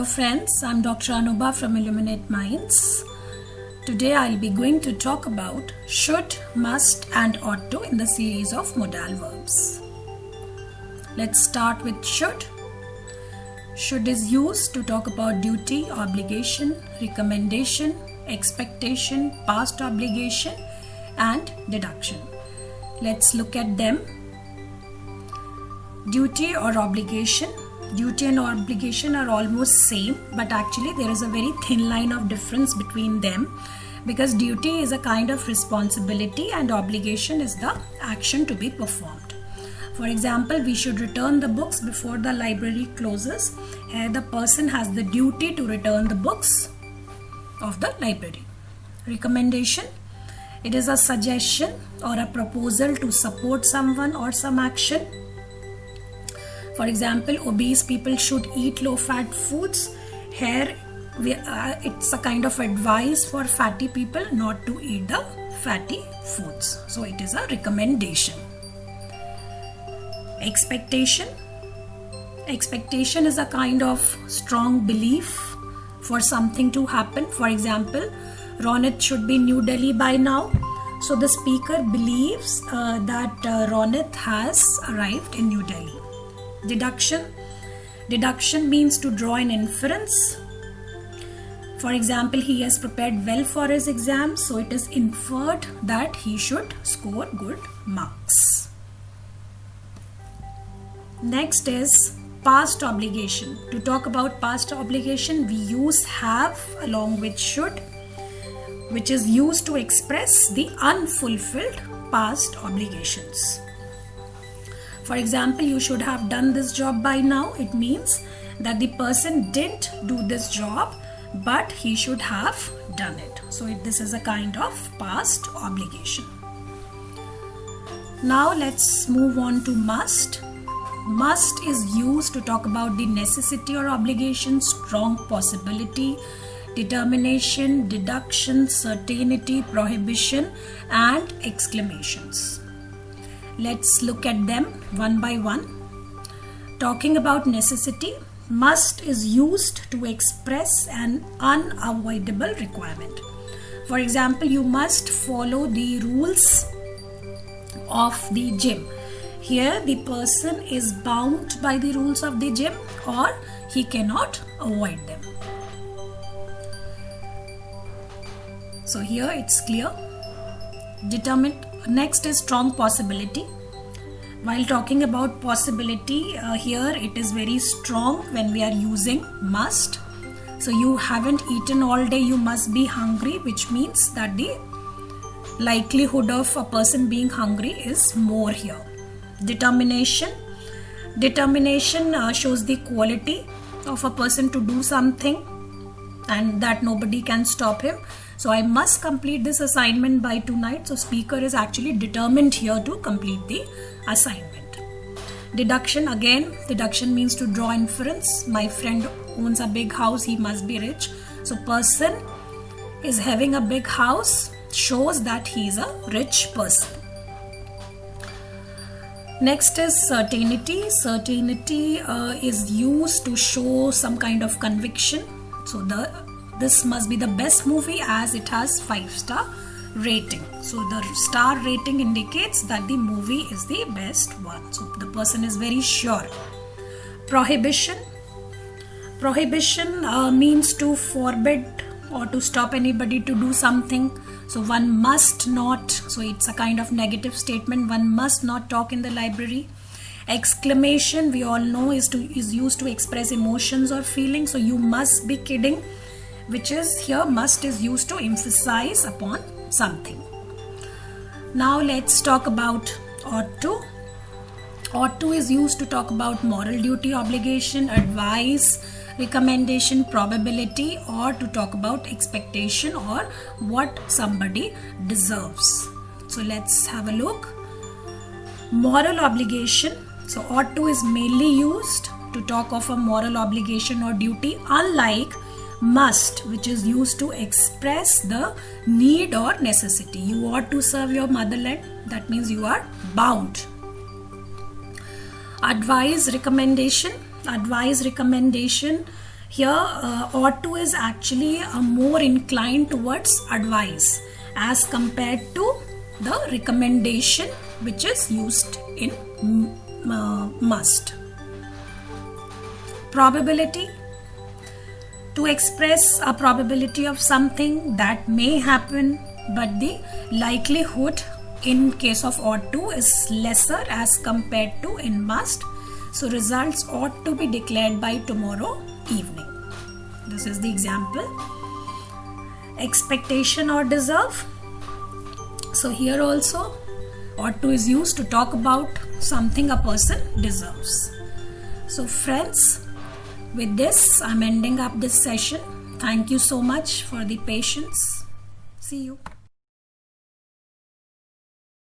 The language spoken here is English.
friends, I'm Dr. Anubha from Illuminate Minds. Today I'll be going to talk about should, must and ought to in the series of modal verbs. Let's start with should. Should is used to talk about duty, obligation, recommendation, expectation, past obligation and deduction. Let's look at them. Duty or obligation. Duty and obligation are almost same, but actually there is a very thin line of difference between them, because duty is a kind of responsibility and obligation is the action to be performed. For example, we should return the books before the library closes. Here the person has the duty to return the books of the library. Recommendation. It is a suggestion or a proposal to support someone or some action. For example, obese people should eat low-fat foods. Here, it's a kind of advice for fatty people not to eat the fatty foods. So, it is a recommendation. Expectation. Expectation is a kind of strong belief for something to happen. For example, Ronit should be in New Delhi by now. So, the speaker believes that Ronit has arrived in New Delhi. Deduction. Deduction means to draw an inference. For example, he has prepared well for his exam, so it is inferred that he should score good marks. Next is past obligation. To talk about past obligation, we use have along with should, which is used to express the unfulfilled past obligations. For example, you should have done this job by now. It means that the person didn't do this job, but he should have done it. So this is a kind of past obligation. Now let's move on to must. Must is used to talk about the necessity or obligation, strong possibility, determination, deduction, certainty, prohibition, and exclamations. Let's look at them one by one. Talking about necessity, must is used to express an unavoidable requirement. For example, you must follow the rules of the gym. Here, the person is bound by the rules of the gym or he cannot avoid them. So here it's clear. Next is strong possibility. While talking about possibility, here it is very strong when we are using must. So you haven't eaten all day, you must be hungry, which means that the likelihood of a person being hungry is more here. Determination. Determination shows the quality of a person to do something and that nobody can stop him. So I must complete this assignment by tonight. So speaker is actually determined here to complete the assignment. Deduction. Again, deduction means to draw inference. My friend owns a big house, he must be rich. So person is having a big house shows that he is a rich person. Next is certainty. Certainty is used to show some kind of conviction. So this must be the best movie as it has 5-star rating. So the star rating indicates that the movie is the best one. So the person is very sure. Prohibition. Prohibition means to forbid or to stop anybody to do something. So one must not, so it's a kind of negative statement, one must not talk in the library. Exclamation, we all know, is used to express emotions or feelings. So you must be kidding, which is here must is used to emphasize upon something. Now let's talk about ought to. Ought to is used to talk about moral duty, obligation, advice, recommendation, probability, or to talk about expectation or what somebody deserves. So let's have a look. Moral obligation. So ought to is mainly used to talk of a moral obligation or duty, unlike must, which is used to express the need or necessity. You ought to serve your motherland. That means you are bound. Advice, recommendation. Advice, recommendation Here ought to is actually more inclined towards advice as compared to the recommendation which is used in must. Probability. To express a probability of something that may happen, but the likelihood in case of ought to is lesser as compared to in must. So results ought to be declared by tomorrow evening. This is the example. Expectation or deserve. So here also ought to is used to talk about something a person deserves. So friends, with this I'm ending up this session. Thank you so much for the patience. See you.